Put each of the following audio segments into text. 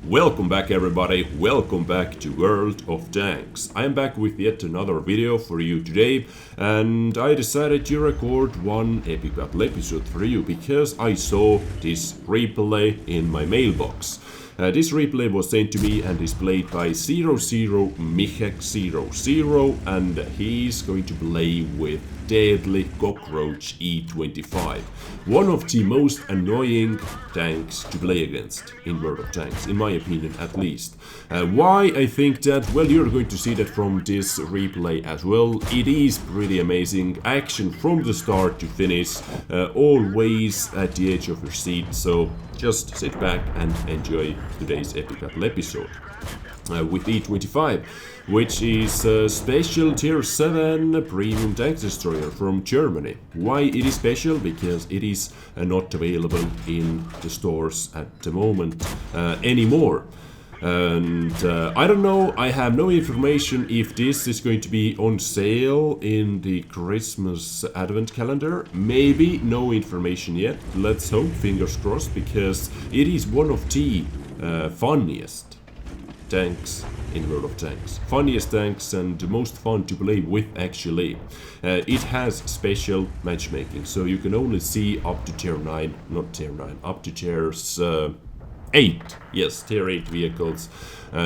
Welcome back everybody, welcome back to World of Tanks. I am back with yet another video for you today, and I decided to record one epic battle episode for you because I saw this replay in my mailbox. This replay was sent to me and is played by 00 Mihek00, and he's going to play with deadly cockroach E-25. One of the most annoying tanks to play against in World of Tanks, in my opinion at least. Why I think that? Well, you're going to see that from this replay as well. It is pretty amazing, action from the start to finish, always at the edge of your seat, so just sit back and enjoy today's epic battle episode. With E-25, which is a special tier 7 premium tank destroyer from Germany. Why it is special? Because it is not available in the stores at the moment anymore. And I don't know, I have no information if this is going to be on sale in the Christmas advent calendar. Maybe, no information yet. Let's hope, fingers crossed, because it is one of the funniest tanks in World of Tanks. Funniest tanks and the most fun to play with actually. It has special matchmaking, so you can only see up to tier 9, not tier 9, up to tiers 8. Yes, tier 8 vehicles.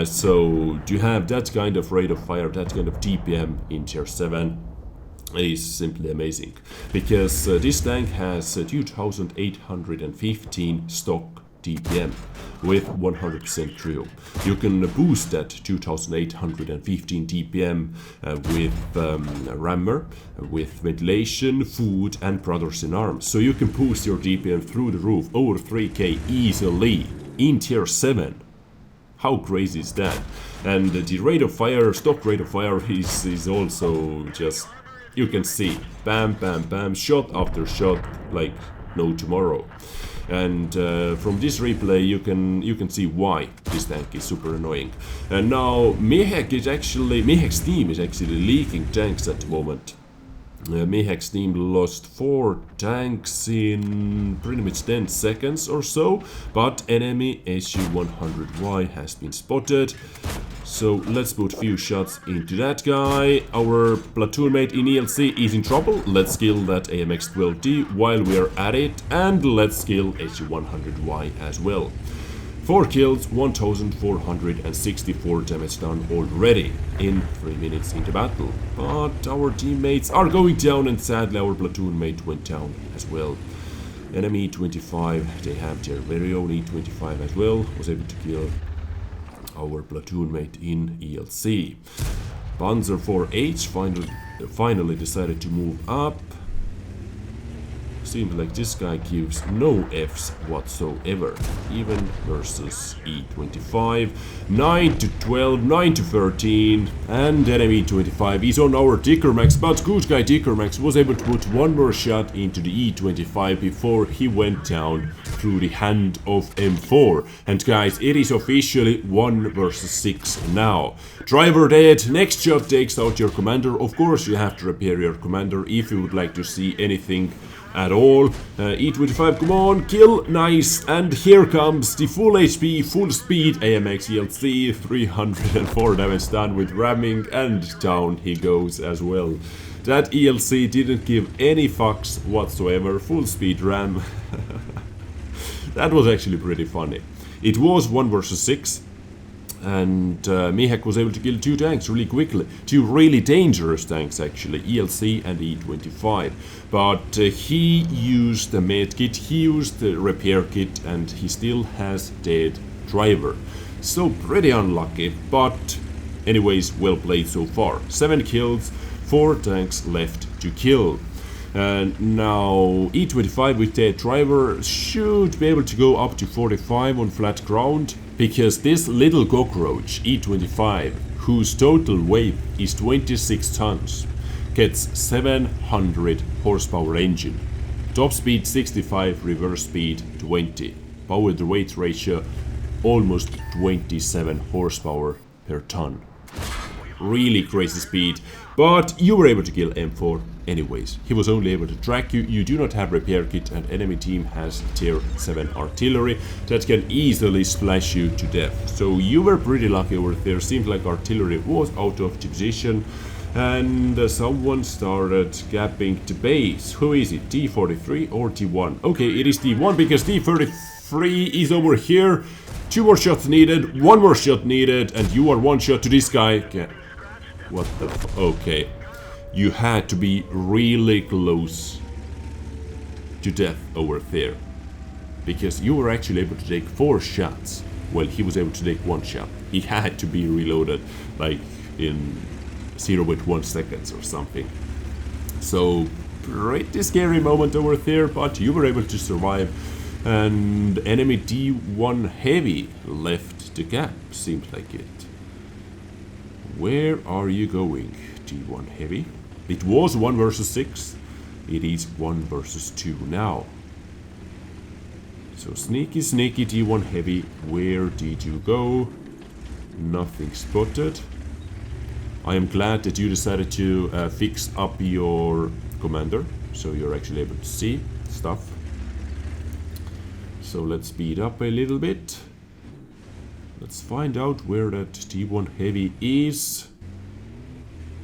So to have that kind of rate of fire, that kind of DPM in tier 7 is simply amazing. Because this tank has 2815 stock DPM with 100% trio. You can boost that 2815 DPM with rammer, with ventilation, food and brothers in arms. So you can boost your DPM through the roof over 3k easily in tier 7. How crazy is that? And the rate of fire, stock rate of fire is also just, you can see, bam bam bam, shot after shot like no tomorrow. And from this replay you can see why this tank is super annoying. And now Mihek's team is actually leaking tanks at the moment. Mihek's team lost 4 tanks in pretty much 10 seconds or so, but enemy SU-100Y has been spotted. So let's put a few shots into that guy. Our platoon mate in ELC is in trouble. Let's kill that AMX-12D while we are at it, and let's kill SU-100Y as well. 4 kills, 1464 damage done already in 3 minutes into battle. But our teammates are going down, and sadly our platoon mate went down as well. Enemy E-25, they have their very own E-25 as well, was able to kill our platoon mate in ELC. Panzer 4H finally decided to move up. Seems like this guy gives no Fs whatsoever, even versus E-25. 9 to 12, 9 to 13, and enemy E-25 is on our Dezrng, but good guy Dezrng was able to put one more shot into the E-25 before he went down through the hand of M4. And guys, it is officially 1 versus 6 now. Driver dead, next shot takes out your commander. Of course you have to repair your commander if you would like to see anything at all. E-25, come on, kill, nice, and here comes the full HP, full speed AMX ELC, 304 damage done with ramming, and down he goes as well. That ELC didn't give any fucks whatsoever, full speed ram. That was actually pretty funny. It was 1 versus 6. And Mihek was able to kill 2 tanks really quickly. 2 really dangerous tanks actually, ELC and E-25. But he used the med kit, he used the repair kit, and he still has dead driver. So pretty unlucky, but anyways, well played so far. 7 kills, 4 tanks left to kill. And now E-25 with dead driver should be able to go up to 45 on flat ground, because this little cockroach E-25, whose total weight is 26 tons, gets 700 horsepower engine, top speed 65, reverse speed 20, power to weight ratio almost 27 horsepower per ton. really crazy speed, but you were able to kill M4 anyways. He was only able to track you. You do not have repair kit, and enemy team has tier 7 artillery that can easily splash you to death. So you were pretty lucky over there. Seems like artillery was out of position, and someone started gapping the base. Who is it? D43 or D1? Okay, it is D1 because D33 is over here. 2 more shots needed, 1 more shot needed, and you are 1 shot to this guy. What the f... Okay. You had to be really close to death over there. Because you were actually able to take 4 shots. Well, he was able to take 1 shot. He had to be reloaded like in 0.1 seconds or something. So, pretty scary moment over there, but you were able to survive. And enemy D1 heavy left the gap, seems like it. Where are you going, D1 heavy? It was 1 versus 6. It is 1 versus 2 now. So sneaky, sneaky D1 heavy. Where did you go? Nothing spotted. I am glad that you decided to fix up your commander, so you're actually able to see stuff. So let's speed up a little bit. Let's find out where that T1 heavy is.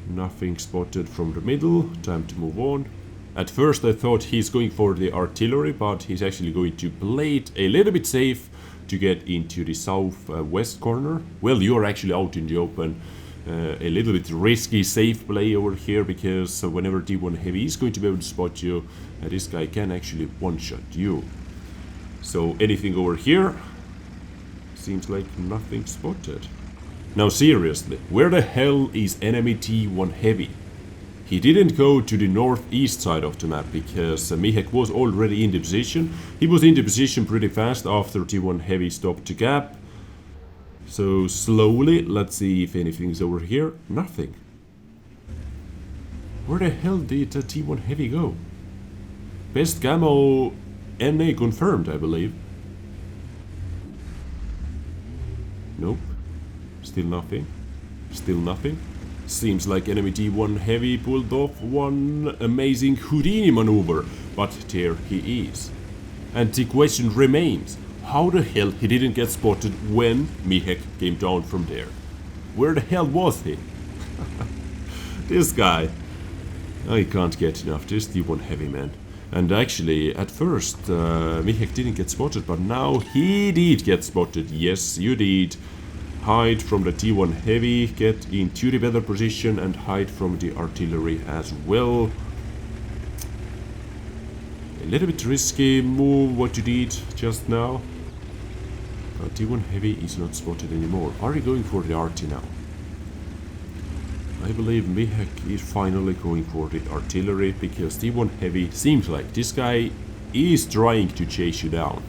Nothing spotted from the middle. Time to move on. At first I thought he's going for the artillery, but he's actually going to play it a little bit safe to get into the southwest corner. Well, you're actually out in the open. A little bit risky safe play over here, because whenever D1 heavy is going to be able to spot you, this guy can actually one-shot you. So anything over here? Seems like nothing spotted. Now seriously, where the hell is enemy T1 heavy? He didn't go to the northeast side of the map because Mihek was already in the position. He was in the position pretty fast after T1 heavy stopped the gap. So slowly, let's see if anything's over here. Nothing. Where the hell did T1 heavy go? Best camo NA confirmed, I believe. Nope. Still nothing. Still nothing. Seems like enemy D1 heavy pulled off one amazing Houdini maneuver, but there he is. And the question remains, how the hell he didn't get spotted when Mihek came down from there? Where the hell was he? This guy. I can't get enough. This D1 heavy, man. And actually, at first, Mihek didn't get spotted, but now he did get spotted. Yes, you did. Hide from the T1 heavy, get into the better position, and hide from the artillery as well. A little bit risky move what you did just now. T1 heavy is not spotted anymore. Are you going for the RT now? I believe Mihek is finally going for the artillery, because T1 heavy seems like this guy is trying to chase you down.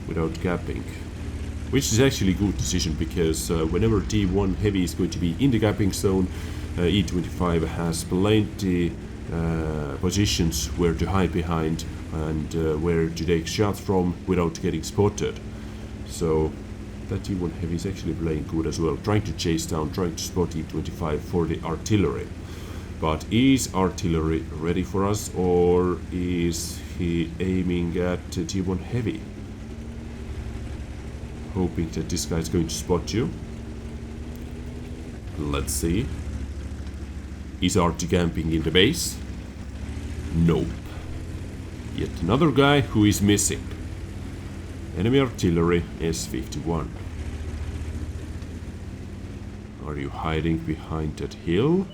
Without gapping. Which is actually a good decision, because whenever T1 heavy is going to be in the gapping zone, E-25 has plenty positions where to hide behind and where to take shots from without getting spotted. So that T1 heavy is actually playing good as well, trying to chase down, trying to spot E-25 for the artillery. But is artillery ready for us, or is he aiming at T1 heavy? Hoping that this guy is going to spot you. Let's see. Is RT camping in the base? Nope. Yet another guy who is missing. Enemy artillery S51. Are you hiding behind that hill?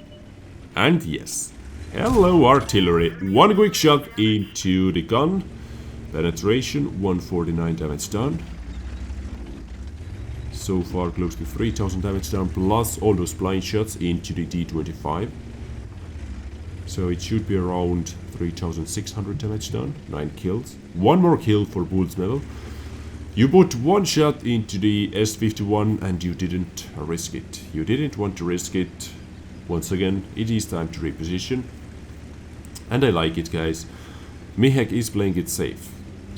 And yes. Hello artillery. One quick shot into the gun. Penetration, 149 damage done. So far close to 3000 damage done, plus all those blind shots into the D25. So it should be around 3600 damage done, 9 kills. One more kill for Bull's Medal. You put one shot into the S51 and you didn't risk it. You didn't want to risk it. Once again, it is time to reposition. And I like it, guys. Mihek is playing it safe.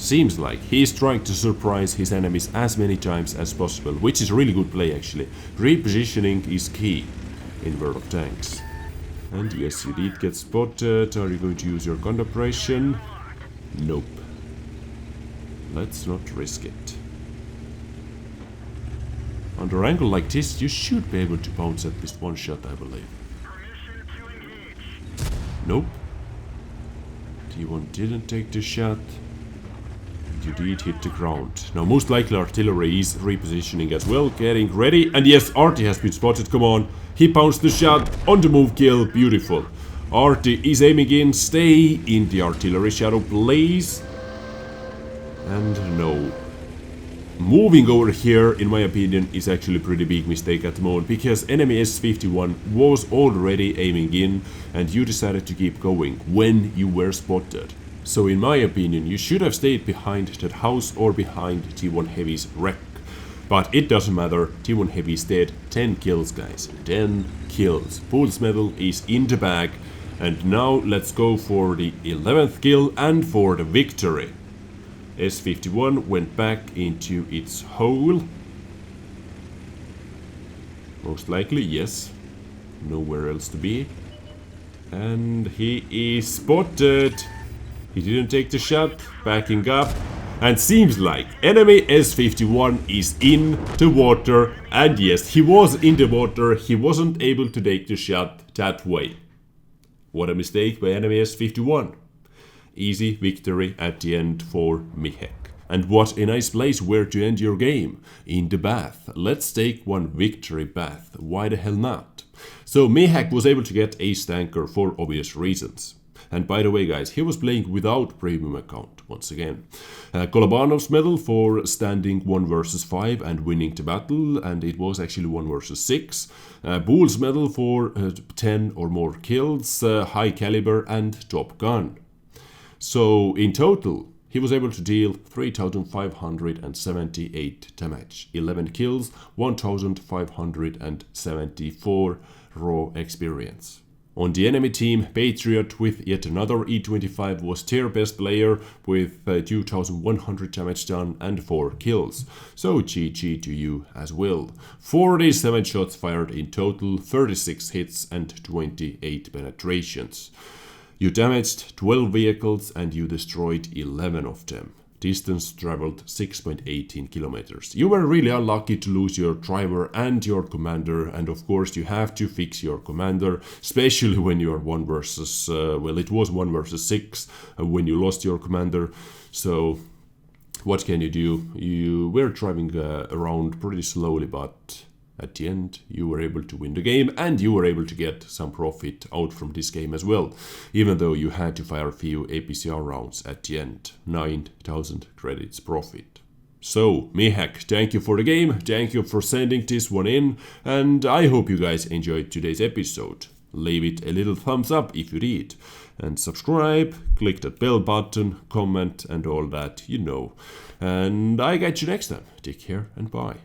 Seems like he's trying to surprise his enemies as many times as possible, which is a really good play actually. Repositioning is key in World of Tanks. And yes, you did get spotted. Are you going to use your gun operation? Nope. Let's not risk it. Under angle like this, you should be able to bounce at least one shot, I believe. Nope. T1 didn't take the shot. You did hit the ground. Now most likely artillery is repositioning as well, getting ready. And yes, Artie has been spotted, come on. He pounced the shot, on the move kill, beautiful. Artie is aiming in, stay in the artillery shadow please. And no. Moving over here, in my opinion, is actually a pretty big mistake at the moment, because enemy S-51 was already aiming in and you decided to keep going when you were spotted. So in my opinion, you should have stayed behind that house or behind T1 Heavy's wreck. But it doesn't matter, T1 Heavy is dead. 10 kills guys, 10 kills. Fool's medal is in the bag. And now let's go for the 11th kill and for the victory. S-51 went back into its hole. Most likely, yes. Nowhere else to be. And he is spotted. He didn't take the shot, backing up. And seems like enemy S-51 is in the water. And yes, he was in the water. He wasn't able to take the shot that way. What a mistake by enemy S-51. Easy victory at the end for Mihek. And what a nice place where to end your game. In the bath. Let's take one victory bath. Why the hell not? So Mihek was able to get Ace Tanker for obvious reasons. And by the way guys, he was playing without premium account once again. Kolobanov's medal for standing 1 versus 5 and winning the battle, and it was actually 1 versus 6. Bull's medal for 10 or more kills, high caliber and top gun. So in total, he was able to deal 3,578 damage, 11 kills, 1,574 raw experience. On the enemy team, Patriot with yet another E-25 was their best player with 2,100 damage done and 4 kills. So GG to you as well. 47 shots fired in total, 36 hits and 28 penetrations. You damaged 12 vehicles and you destroyed 11 of them. Distance traveled 6.18 kilometers. You were really unlucky to lose your driver and your commander, and of course you have to fix your commander, especially when you are 1 versus, well, it was 1 versus 6 when you lost your commander. So what can you do? You were driving around pretty slowly, but at the end you were able to win the game and you were able to get some profit out from this game as well, even though you had to fire a few APCR rounds at the end. 9,000 credits profit. So Mihek, thank you for the game, thank you for sending this one in, and I hope you guys enjoyed today's episode. Leave it a little thumbs up if you did, and subscribe, click that bell button, comment and all that, you know. And I catch you next time. Take care and bye.